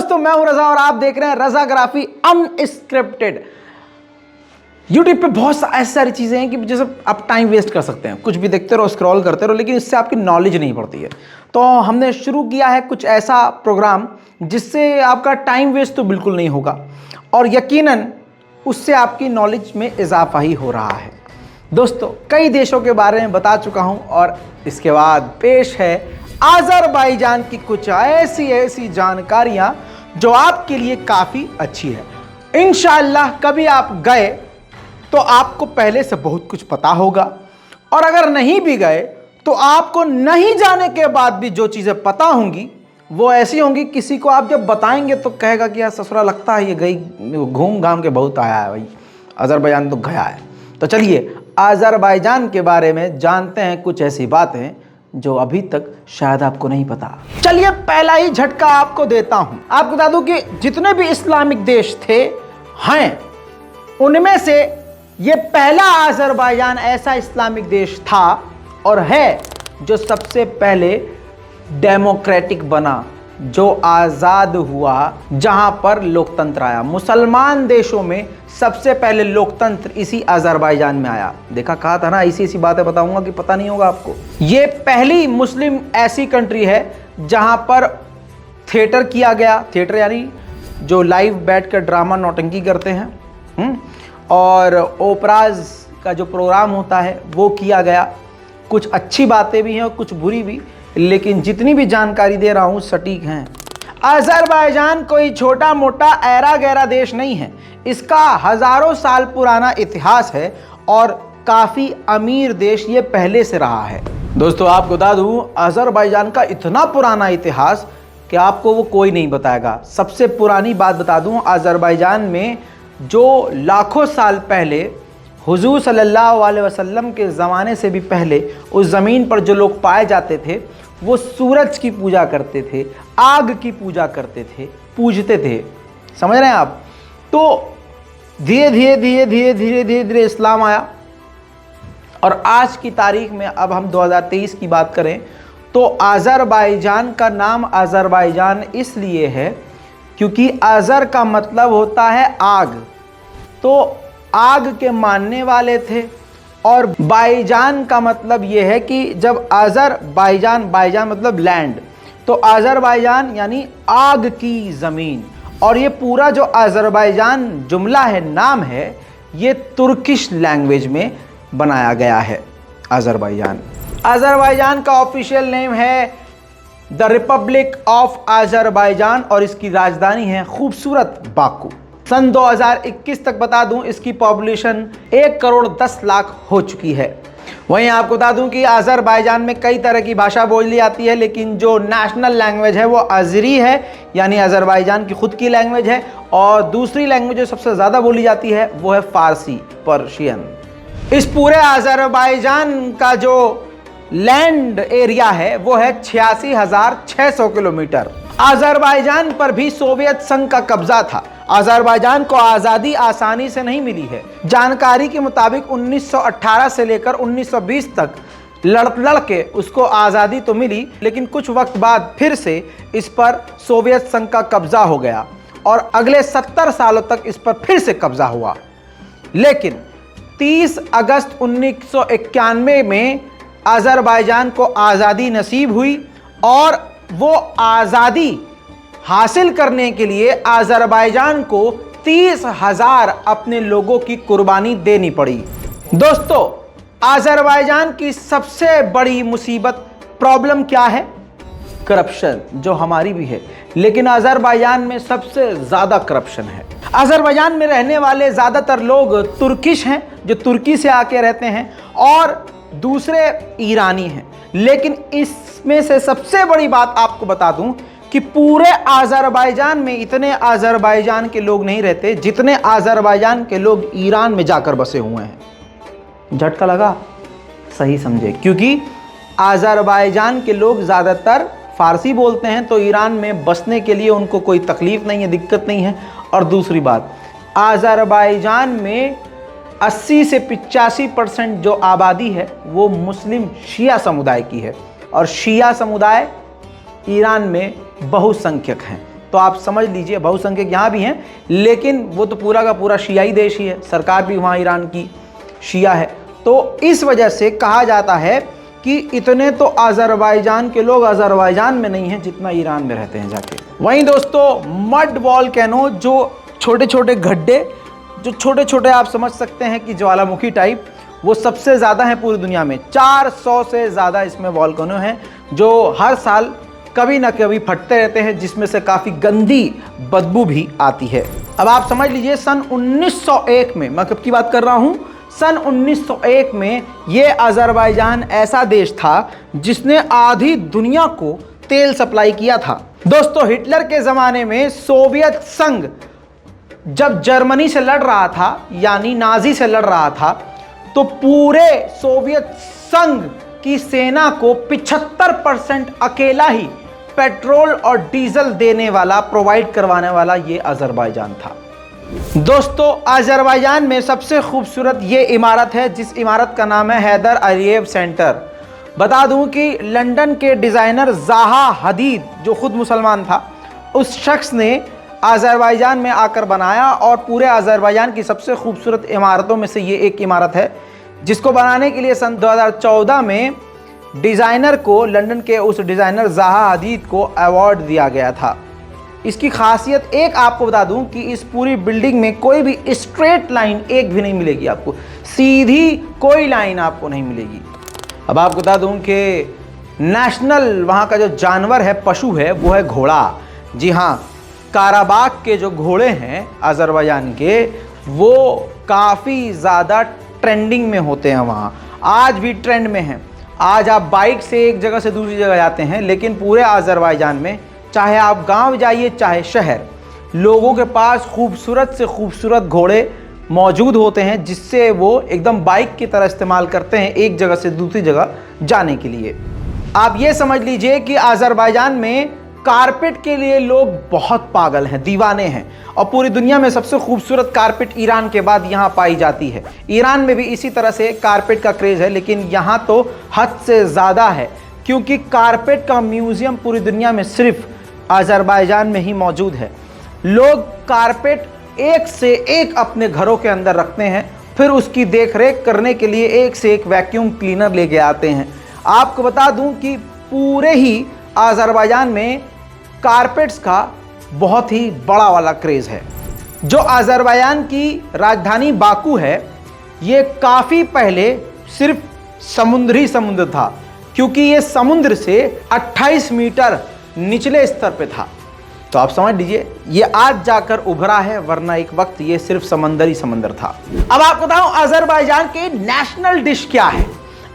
दोस्तों मैं हूं रजा और आप देख रहे हैं रजाग्राफी अनस्क्रिप्टेड। यूट्यूब पे बहुत ऐसी सारी चीज़ें हैं कि जैसे आप टाइम वेस्ट कर सकते हैं, कुछ भी देखते रहो, स्क्रॉल करते रहो, लेकिन इससे आपकी नॉलेज नहीं बढ़ती है। तो हमने शुरू किया है कुछ ऐसा प्रोग्राम जिससे आपका टाइम वेस्ट तो बिल्कुल नहीं होगा और यकीनन उससे आपकी नॉलेज में इजाफा ही हो रहा है। दोस्तों कई देशों के बारे में बता चुका हूं और इसके बाद पेश है अज़रबैजान की कुछ ऐसी जानकारियां जो आपके लिए काफ़ी अच्छी है। इंशाअल्लाह कभी आप गए तो आपको पहले से बहुत कुछ पता होगा और अगर नहीं भी गए तो आपको नहीं जाने के बाद भी जो चीज़ें पता होंगी वो ऐसी होंगी, किसी को आप जब बताएंगे तो कहेगा कि यार ससुरा लगता है ये गई घूम घाम के बहुत आया है, भाई अज़रबैजान तो गया है। तो चलिए अज़रबैजान के बारे में जानते हैं कुछ ऐसी बातें जो अभी तक शायद आपको नहीं पता। चलिए पहला ही झटका आपको देता हूं। आपको बता दूं कि जितने भी इस्लामिक देश थे हैं उनमें से ये पहला अज़रबैजान ऐसा इस्लामिक देश था और है जो सबसे पहले डेमोक्रेटिक बना, जो आज़ाद हुआ, जहां पर लोकतंत्र आया। मुसलमान देशों में सबसे पहले लोकतंत्र इसी अज़रबैजान में आया। देखा, कहा था ना, ऐसी बातें बताऊंगा कि पता नहीं होगा आपको। ये पहली मुस्लिम ऐसी कंट्री है जहां पर थिएटर किया गया। थिएटर यानी जो लाइव बैठकर ड्रामा नौटंकी करते हैं और ओपराज का जो प्रोग्राम होता है वो किया गया। कुछ अच्छी बातें भी हैं और कुछ बुरी भी, लेकिन जितनी भी जानकारी दे रहा हूं सटीक हैं। अज़रबैजान कोई छोटा मोटा ऐरा गैरा देश नहीं है, इसका हजारों साल पुराना इतिहास है और काफ़ी अमीर देश ये पहले से रहा है। दोस्तों आपको बता दूं अज़रबैजान का इतना पुराना इतिहास कि आपको वो कोई नहीं बताएगा। सबसे पुरानी बात बता दूं, अज़रबैजान में जो लाखों साल पहले हुजूर सल्लल्लाहु अलैहि वसल्लम के ज़माने से भी पहले उस ज़मीन पर जो लोग पाए जाते थे वो सूरज की पूजा करते थे, आग की पूजा करते थे, पूजते थे। समझ रहे हैं आप? तो धीरे धीरे इस्लाम आया और आज की तारीख में अब हम 2023 की बात करें तो अज़रबैजान का नाम अज़रबैजान इसलिए है क्योंकि अज़र का मतलब होता है आग, तो आग के मानने वाले थे। और बाईजान का मतलब ये है कि जब अज़रबैजान, बाईजान मतलब लैंड, तो अज़रबैजान यानी आग की ज़मीन। और ये पूरा जो अज़रबैजान जुमला है, नाम है, ये तुर्किश लैंग्वेज में बनाया गया है। अज़रबैजान का ऑफिशियल नेम है द रिपब्लिक ऑफ अज़रबैजान और इसकी राजधानी है खूबसूरत बाकू। सन 2021 तक बता दूं इसकी पॉपुलेशन 1 करोड़ 10 लाख हो चुकी है। वहीं आपको बता दूं कि अज़रबैजान में कई तरह की भाषा बोली जाती है, लेकिन जो नेशनल लैंग्वेज है वो अज़री है, यानी अज़रबैजान की खुद की लैंग्वेज है। और दूसरी लैंग्वेज जो सबसे ज़्यादा बोली जाती है वो है फ़ारसी, पर्शियन। इस पूरे अज़रबैजान का जो लैंड एरिया है वो है 86,600 किलोमीटर। अज़रबैजान पर भी सोवियत संघ का कब्जा था। अज़रबैजान को आज़ादी आसानी से नहीं मिली है। जानकारी के मुताबिक 1918 से लेकर 1920 तक लड़ के उसको आज़ादी तो मिली, लेकिन कुछ वक्त बाद फिर से इस पर सोवियत संघ का कब्जा हो गया और अगले 70 सालों तक इस पर फिर से कब्जा हुआ। लेकिन 30 अगस्त 1991 में अज़रबैजान को आज़ादी नसीब हुई और वो आज़ादी हासिल करने के लिए अज़रबैजान को 30,000 अपने लोगों की कुर्बानी देनी पड़ी। दोस्तों अज़रबैजान की सबसे बड़ी मुसीबत, प्रॉब्लम क्या है? करप्शन, जो हमारी भी है, लेकिन अज़रबैजान में सबसे ज़्यादा करप्शन है। अज़रबैजान में रहने वाले ज़्यादातर लोग तुर्किश हैं, जो तुर्की से आके रहते हैं, और दूसरे ईरानी हैं। लेकिन इसमें से सबसे बड़ी बात आपको बता दूं कि पूरे अज़रबैजान में इतने अज़रबैजान के लोग नहीं रहते जितने अज़रबैजान के लोग ईरान में जाकर बसे हुए हैं। झटका लगा? सही समझे, क्योंकि अज़रबैजान के लोग ज़्यादातर फ़ारसी बोलते हैं, तो ईरान में बसने के लिए उनको कोई तकलीफ़ नहीं है, दिक्कत नहीं है। और दूसरी बात, अज़रबैजान में 80 से 85% जो आबादी है वो मुस्लिम शिया समुदाय की है और शिया समुदाय ईरान में बहुसंख्यक हैं। तो आप समझ लीजिए बहुसंख्यक यहाँ भी हैं, लेकिन वो तो पूरा का पूरा शियाई देश ही है, सरकार भी वहाँ ईरान की शिया है। तो इस वजह से कहा जाता है कि इतने तो अज़रबैजान के लोग अज़रबैजान में नहीं हैं जितना ईरान में रहते हैं जाके। वहीं दोस्तों मड वॉल्केनो, जो छोटे छोटे गड्ढे, जो छोटे छोटे आप समझ सकते हैं कि ज्वालामुखी टाइप, वो सबसे ज़्यादा हैं पूरी दुनिया में। 400 से ज़्यादा इसमें वॉल्केनो हैं जो हर साल कभी ना कभी फटते रहते हैं, जिसमें से काफ़ी गंदी बदबू भी आती है। अब आप समझ लीजिए सन 1901 में, मैं कब की बात कर रहा हूँ, सन 1901 में ये अज़रबैजान ऐसा देश था जिसने आधी दुनिया को तेल सप्लाई किया था। दोस्तों हिटलर के ज़माने में सोवियत संघ जब जर्मनी से लड़ रहा था, यानी नाजी से लड़ रहा था, तो पूरे सोवियत संघ की सेना को 75% अकेला ही पेट्रोल और डीजल देने वाला, प्रोवाइड करवाने वाला ये अज़रबैजान था। दोस्तों अज़रबैजान में सबसे खूबसूरत ये इमारत है, जिस इमारत का नाम है हैदर अलियेव सेंटर। बता दूं कि लंदन के डिज़ाइनर ज़ाहा हदीद, जो खुद मुसलमान था, उस शख्स ने अज़रबैजान में आकर बनाया, और पूरे अज़रबैजान की सबसे खूबसूरत इमारतों में से ये एक इमारत है, जिसको बनाने के लिए सन 2014 में डिज़ाइनर को, लंदन के उस डिज़ाइनर ज़ाहा हदीद को अवार्ड दिया गया था। इसकी खासियत एक आपको बता दूं कि इस पूरी बिल्डिंग में कोई भी स्ट्रेट लाइन एक भी नहीं मिलेगी आपको, सीधी कोई लाइन आपको नहीं मिलेगी। अब आपको बता दूं कि नेशनल वहाँ का जो जानवर है, पशु है, वो है घोड़ा। जी हाँ, काराबाग के जो घोड़े हैं अज़रबैजान के, वो काफ़ी ज़्यादा ट्रेंडिंग में होते हैं वहाँ, आज भी ट्रेंड में हैं। आज आप बाइक से एक जगह से दूसरी जगह जाते हैं, लेकिन पूरे अज़रबैजान में चाहे आप गांव जाइए चाहे शहर, लोगों के पास खूबसूरत से खूबसूरत घोड़े मौजूद होते हैं, जिससे वो एकदम बाइक की तरह इस्तेमाल करते हैं एक जगह से दूसरी जगह जाने के लिए। आप ये समझ लीजिए कि अज़रबैजान में कारपेट के लिए लोग बहुत पागल हैं, दीवाने हैं, और पूरी दुनिया में सबसे खूबसूरत कारपेट ईरान के बाद यहाँ पाई जाती है। ईरान में भी इसी तरह से कारपेट का क्रेज़ है, लेकिन यहाँ तो हद से ज़्यादा है, क्योंकि कारपेट का म्यूज़ियम पूरी दुनिया में सिर्फ अज़रबैजान में ही मौजूद है। लोग कारपेट एक से एक अपने घरों के अंदर रखते हैं, फिर उसकी देखरेख करने के लिए एक से एक वैक्यूम क्लीनर लेके आते हैं। आपको बता दूं कि पूरे ही अज़रबैजान में कारपेट्स का बहुत ही बड़ा वाला क्रेज़ है। जो अज़रबैजान की राजधानी बाकू है, ये काफ़ी पहले सिर्फ समुद्र था, क्योंकि ये समुद्र से 28 मीटर निचले स्तर पे था। तो आप समझ लीजिए ये आज जाकर उभरा है, वरना एक वक्त ये सिर्फ समंदर था। अब आपको बताऊं अज़रबैजान के नेशनल डिश क्या है।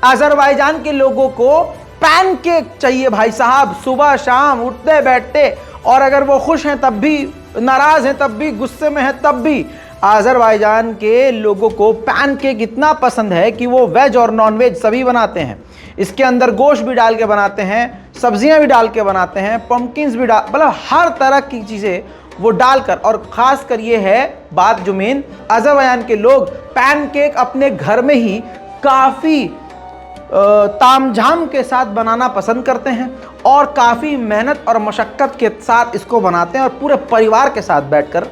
अज़रबैजान के लोगों को पैनकेक चाहिए भाई साहब, सुबह शाम उठते बैठते, और अगर वो खुश हैं तब भी, नाराज हैं तब भी, गुस्से में हैं तब भी, अज़रबैजान के लोगों को पैनकेक इतना पसंद है कि वो वेज और नॉन वेज सभी बनाते हैं। इसके अंदर गोश्त भी डाल के बनाते हैं, सब्जियां भी डाल के बनाते हैं, पम्पकिन्स भी डाल, मतलब हर तरह की चीज़ें वो डालकर। और ख़ास कर ये है बात जो मेन, अज़रबैजान के लोग पैनकेक अपने घर में ही काफ़ी तामझाम के साथ बनाना पसंद करते हैं, और काफ़ी मेहनत और मशक्क़त के साथ इसको बनाते हैं, और पूरे परिवार के साथ बैठकर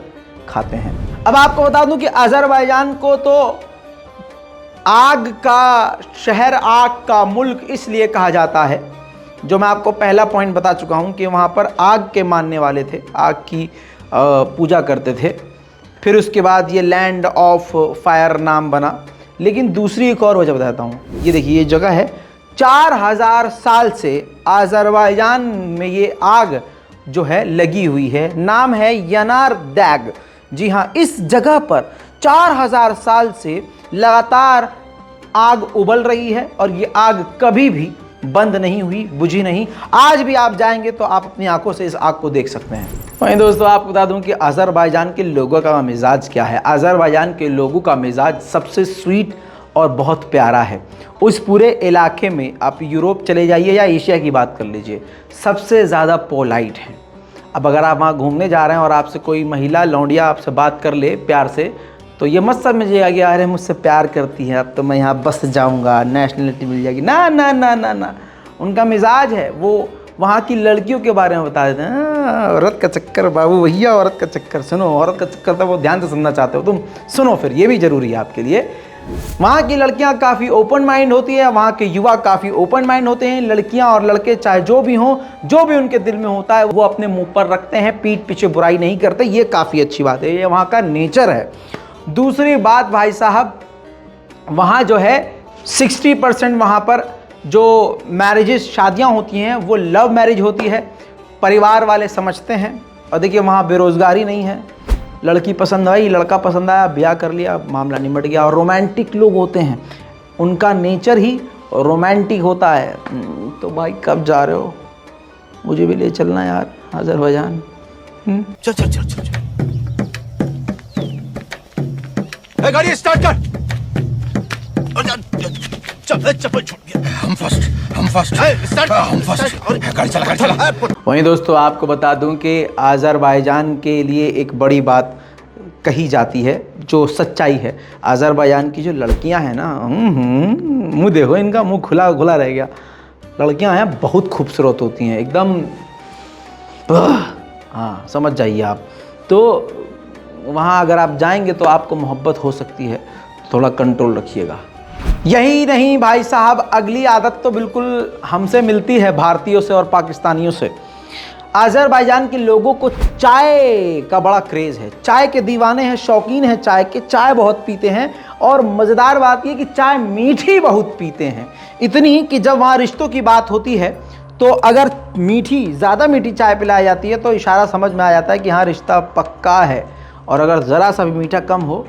खाते हैं। अब आपको बता दूं कि अज़रबैजान को तो आग का शहर, आग का मुल्क इसलिए कहा जाता है, जो मैं आपको पहला पॉइंट बता चुका हूं कि वहाँ पर आग के मानने वाले थे, आग की पूजा करते थे। फिर उसके बाद ये लैंड ऑफ फायर नाम बना। लेकिन दूसरी एक और वजह बताता हूँ। ये देखिए ये जगह है, 4000 साल से अज़रबैजान में ये आग जो है लगी हुई है। नाम है यनार दैग। जी हाँ, इस जगह पर 4000 साल से लगातार आग उबल रही है, और ये आग कभी भी बंद नहीं हुई, बुझी नहीं। आज भी आप जाएंगे तो आप अपनी आंखों से इस आग को देख सकते हैं। वहीं दोस्तों आपको बता दूं कि अज़रबैजान के लोगों का मिजाज क्या है। अज़रबैजान के लोगों का मिजाज सबसे स्वीट और बहुत प्यारा है। उस पूरे इलाके में आप यूरोप चले जाइए या एशिया की बात कर लीजिए, सबसे ज़्यादा पोलाइट है। अब अगर आप वहाँ घूमने जा रहे हैं और आपसे कोई महिला लौंडिया आपसे बात कर ले प्यार से, तो ये मत समझिएगा कि अरे मुझसे प्यार करती है, अब तो मैं यहाँ बस जाऊँगा, नेशनलिटी मिल जाएगी। ना ना ना ना ना, उनका मिजाज है, वो वहाँ की लड़कियों के बारे में बता देते हैं। औरत का चक्कर बाबू भैया, औरत का चक्कर सुनो, औरत का चक्कर तो वो ध्यान से सुनना चाहते हो तुम, सुनो फिर, ये भी ज़रूरी है आपके लिए। वहाँ की लड़कियाँ काफ़ी ओपन माइंड होती है, वहाँ के युवा काफ़ी ओपन माइंड होते हैं। लड़कियाँ और लड़के चाहे जो भी हों, जो भी उनके दिल में होता है वो अपने मुंह पर रखते हैं, पीठ पीछे बुराई नहीं करते। ये काफ़ी अच्छी बात है, ये वहाँ का नेचर है। दूसरी बात भाई साहब, वहाँ जो है 60% वहाँ पर जो मैरिजेस, शादियाँ होती हैं वो लव मैरिज होती है, परिवार वाले समझते हैं। और देखिए वहाँ बेरोज़गारी नहीं है, लड़की पसंद आई, लड़का पसंद आया, ब्याह कर लिया, मामला निमट गया। और रोमांटिक लोग होते हैं, उनका नेचर ही रोमांटिक होता है। तो भाई कब जा रहे हो, मुझे भी ले चलना यार अज़रबैजान। चल चल चल चल गाड़ी स्टार्ट कर। चल चप्पल छूट गया। हम फर्स्ट गाड़ी चला। वहीं दोस्तों आपको बता दूं कि आज़रबाईजान के लिए एक बड़ी बात कही जाती है जो सच्चाई है। आज़रबाईजान की जो लड़कियां हैं ना, मुंह देखो इनका, मुंह खुला खुला रह गया। लड़कियां हैं बहुत खूबसूरत होती हैं एकदम, हाँ समझ जाइए आप। तो वहाँ अगर आप जाएंगे तो आपको मोहब्बत हो सकती है, थोड़ा कंट्रोल रखिएगा। यही नहीं भाई साहब, अगली आदत तो बिल्कुल हमसे मिलती है, भारतीयों से और पाकिस्तानियों से। आज़रबाईजान के लोगों को चाय का बड़ा क्रेज़ है, चाय के दीवाने हैं, शौकीन हैं चाय के, चाय बहुत पीते हैं। और मज़ेदार बात यह कि चाय मीठी बहुत पीते हैं, इतनी कि जब वहाँ रिश्तों की बात होती है तो अगर ज़्यादा मीठी चाय पिलाई जाती है तो इशारा समझ में आ जाता है कि हाँ रिश्ता पक्का है। और अगर ज़रा सा भी मीठा कम हो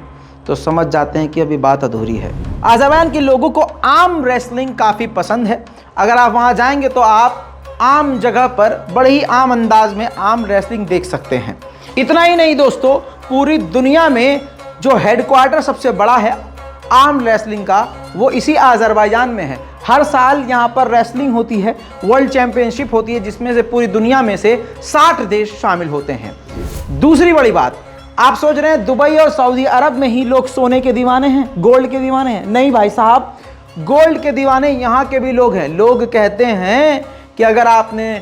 तो समझ जाते हैं कि अभी बात अधूरी है। आज़रबाईजान के लोगों को आर्म रेसलिंग काफ़ी पसंद है। अगर आप वहाँ जाएंगे तो आप आम जगह पर बड़े ही आम अंदाज में आर्म रेसलिंग देख सकते हैं। इतना ही नहीं दोस्तों, पूरी दुनिया में जो हेडक्वार्टर सबसे बड़ा है आर्म रेसलिंग का, वो इसी आज़रबाईजान में है। हर साल यहाँ पर रेसलिंग होती है, वर्ल्ड चैंपियनशिप होती है, जिसमें से पूरी दुनिया में से 60 देश शामिल होते हैं। दूसरी बड़ी बात, आप सोच रहे हैं दुबई और सऊदी अरब में ही लोग सोने के दीवाने हैं, गोल्ड के दीवाने हैं। नहीं भाई साहब, गोल्ड के दीवाने यहाँ के भी लोग हैं। लोग कहते हैं कि अगर आपने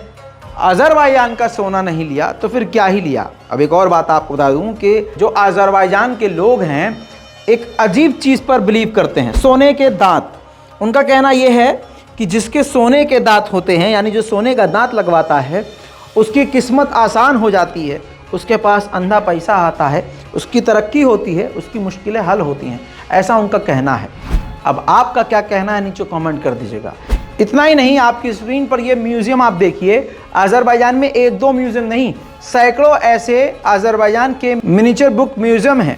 आज़रबाईजान का सोना नहीं लिया तो फिर क्या ही लिया। अब एक और बात आपको बता दूं कि जो आज़रबाईजान के लोग हैं एक अजीब चीज़ पर बिलीव करते हैं, सोने के दांत। उनका कहना यह है कि जिसके सोने के दांत होते हैं, यानी जो सोने का दांत लगवाता है, उसकी किस्मत आसान हो जाती है, उसके पास अंधा पैसा आता है, उसकी तरक्की होती है, उसकी मुश्किलें हल होती हैं। ऐसा उनका कहना है। अब आपका क्या कहना है नीचे कमेंट कर दीजिएगा। इतना ही नहीं, आपकी स्क्रीन पर ये म्यूज़ियम आप देखिए। आज़रबाईजान में एक दो म्यूज़ियम नहीं, सैकड़ों ऐसे आज़रबाईजान के मिनिएचर बुक म्यूज़ियम हैं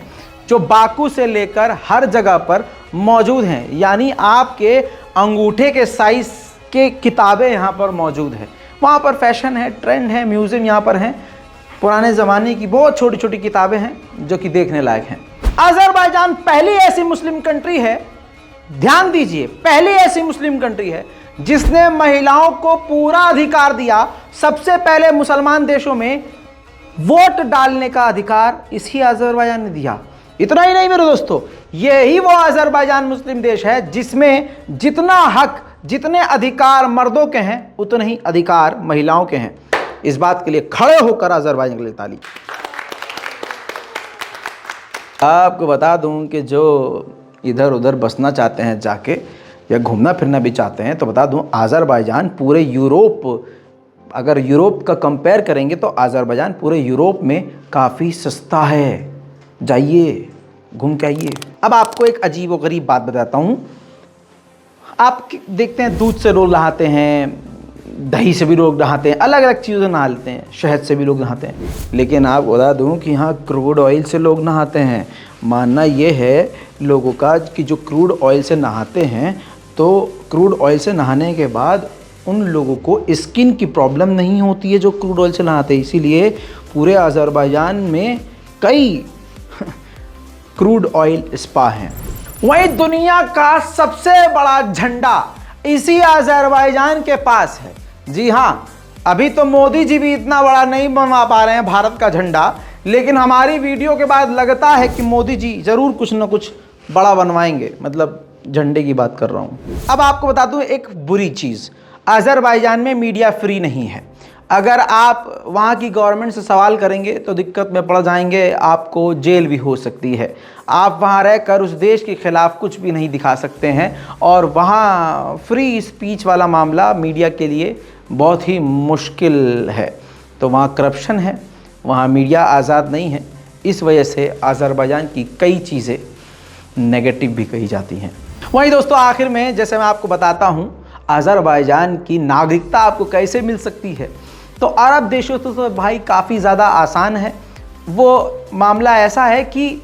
जो बाकू से लेकर हर जगह पर मौजूद हैं। यानी आपके अंगूठे के साइज़ के किताबें यहाँ पर मौजूद हैं। वहाँ पर फैशन है, ट्रेंड है, म्यूज़ियम यहाँ पर हैं। पुराने ज़माने की बहुत छोटी छोटी किताबें हैं जो कि देखने लायक हैं। आज़रबाईजान पहली ऐसी मुस्लिम कंट्री है, ध्यान दीजिए, पहली ऐसी मुस्लिम कंट्री है जिसने महिलाओं को पूरा अधिकार दिया। सबसे पहले मुसलमान देशों में वोट डालने का अधिकार इसी आज़रबाईजान ने दिया। इतना ही नहीं मेरे दोस्तों, यही वो आज़रबाईजान मुस्लिम देश है जिसमें जितना हक, जितने अधिकार मर्दों के हैं उतने ही अधिकार महिलाओं के हैं। इस बात के लिए खड़े होकर आज़रबाईजान के लिए ताली। आपको बता दूं कि जो इधर उधर बसना चाहते हैं जाके, या घूमना फिरना भी चाहते हैं, तो बता दूं आज़रबाईजान पूरे यूरोप, अगर यूरोप का कंपेयर करेंगे तो आज़रबाईजान पूरे यूरोप में काफ़ी सस्ता है। जाइए घूम के आइए। अब आपको एक अजीब व गरीब बात बताता हूँ। आप देखते हैं दूध से लोग नहाते हैं, दही से भी लोग नहाते हैं, अलग अलग चीज़ों से नहा लेते हैं, शहद से भी लोग नहाते हैं। लेकिन आप बता दूं कि यहाँ क्रूड ऑयल से लोग नहाते हैं। मानना ये है लोगों का कि जो क्रूड ऑयल से नहाते हैं, तो क्रूड ऑयल से नहाने के बाद उन लोगों को स्किन की प्रॉब्लम नहीं होती है जो क्रूड ऑयल से नहाते हैं। इसीलिए पूरे आज़रबाईजान में कई क्रूड ऑयल स्पा हैं। वहीं दुनिया का सबसे बड़ा झंडा इसी आज़रबाईजान के पास है। जी हाँ, अभी तो मोदी जी भी इतना बड़ा नहीं बनवा पा रहे हैं भारत का झंडा, लेकिन हमारी वीडियो के बाद लगता है कि मोदी जी ज़रूर कुछ ना कुछ बड़ा बनवाएंगे। मतलब झंडे की बात कर रहा हूँ। अब आपको बता दूँ एक बुरी चीज़, अज़रबैजान में मीडिया फ्री नहीं है। अगर आप वहाँ की गवर्नमेंट से सवाल करेंगे तो दिक्कत में पड़ जाएंगे, आपको जेल भी हो सकती है। आप वहाँ रहकर उस देश के ख़िलाफ़ कुछ भी नहीं दिखा सकते हैं, और वहाँ फ्री स्पीच वाला मामला मीडिया के लिए बहुत ही मुश्किल है। तो वहाँ करप्शन है, वहाँ मीडिया आज़ाद नहीं है। इस वजह से अज़रबैजान की कई चीज़ें नेगेटिव भी कही जाती हैं। वहीं दोस्तों, आखिर में जैसे मैं आपको बताता हूँ अज़रबैजान की नागरिकता आपको कैसे मिल सकती है, तो अरब देशों तो भाई काफ़ी ज़्यादा आसान है। वो मामला ऐसा है कि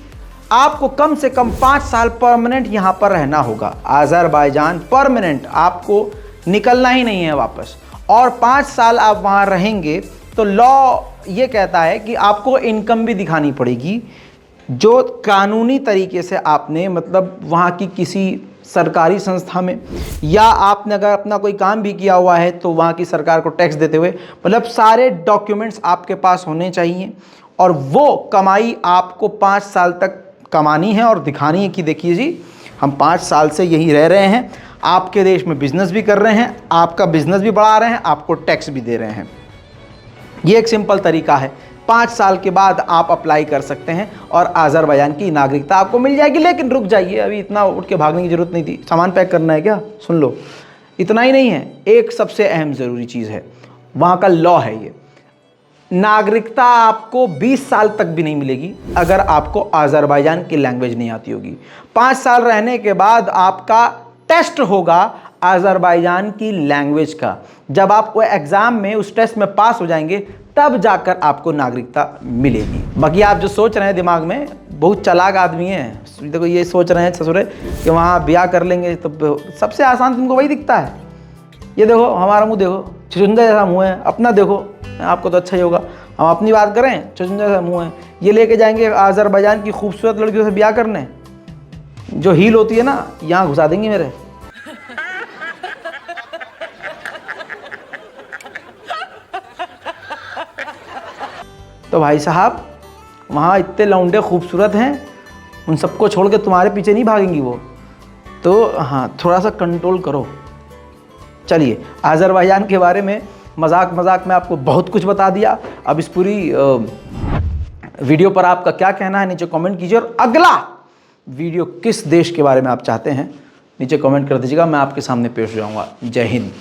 आपको कम से कम 5 साल परमानेंट यहाँ पर रहना होगा। अज़रबैजान परमानेंट, आपको निकलना ही नहीं है वापस, और 5 साल आप वहाँ रहेंगे तो लॉ ये कहता है कि आपको इनकम भी दिखानी पड़ेगी, जो कानूनी तरीके से आपने मतलब वहाँ की किसी सरकारी संस्था में, या आपने अगर अपना कोई काम भी किया हुआ है तो वहाँ की सरकार को टैक्स देते हुए, मतलब सारे डॉक्यूमेंट्स आपके पास होने चाहिए। और वो कमाई आपको 5 साल तक कमानी है और दिखानी है कि देखिए जी, हम 5 साल से यहीं रह रहे हैं, आपके देश में बिजनेस भी कर रहे हैं, आपका बिजनेस भी बढ़ा रहे हैं, आपको टैक्स भी दे रहे हैं। ये एक सिंपल तरीका है। 5 साल के बाद आप अप्लाई कर सकते हैं और अज़रबैजान की नागरिकता आपको मिल जाएगी। लेकिन रुक जाइए, अभी इतना उठ के भागने की ज़रूरत नहीं थी। सामान पैक करना है क्या? सुन लो, इतना ही नहीं है, एक सबसे अहम ज़रूरी चीज़ है, वहाँ का लॉ है ये। नागरिकता आपको 20 साल तक भी नहीं मिलेगी अगर आपको अज़रबैजान की लैंग्वेज नहीं आती होगी। 5 साल रहने के बाद आपका टेस्ट होगा अज़रबैजान की लैंग्वेज का। जब आप वो एग्ज़ाम में उस टेस्ट में पास हो जाएंगे तब जाकर आपको नागरिकता मिलेगी। बाकी आप जो सोच रहे हैं दिमाग में, बहुत चालाक आदमी हैं, देखो ये सोच रहे हैं ससुरे कि वहाँ ब्याह कर लेंगे तो सबसे आसान तुमको वही दिखता है। ये देखो हमारा मुँह देखो, छुचुंदर जैसा मुँह है, अपना देखो, आपको तो अच्छा ही होगा। हम अपनी बात करें, छुचुंदर जैसा मुँह है, ये लेके जाएंगे अज़रबैजान की खूबसूरत लड़कियों से ब्याह करने, जो हील होती है ना यहाँ घुसा देंगे मेरे। तो भाई साहब, वहाँ इतने लौंडे खूबसूरत हैं, उन सबको छोड़ के तुम्हारे पीछे नहीं भागेंगी वो। तो हाँ, थोड़ा सा कंट्रोल करो। चलिए, अज़रबैजान के बारे में मजाक में आपको बहुत कुछ बता दिया। अब इस पूरी वीडियो पर आपका क्या कहना है नीचे कमेंट कीजिए, और अगला वीडियो किस देश के बारे में आप चाहते हैं नीचे कमेंट कर दीजिएगा, मैं आपके सामने पेश हो जाऊँगा। जय हिंद।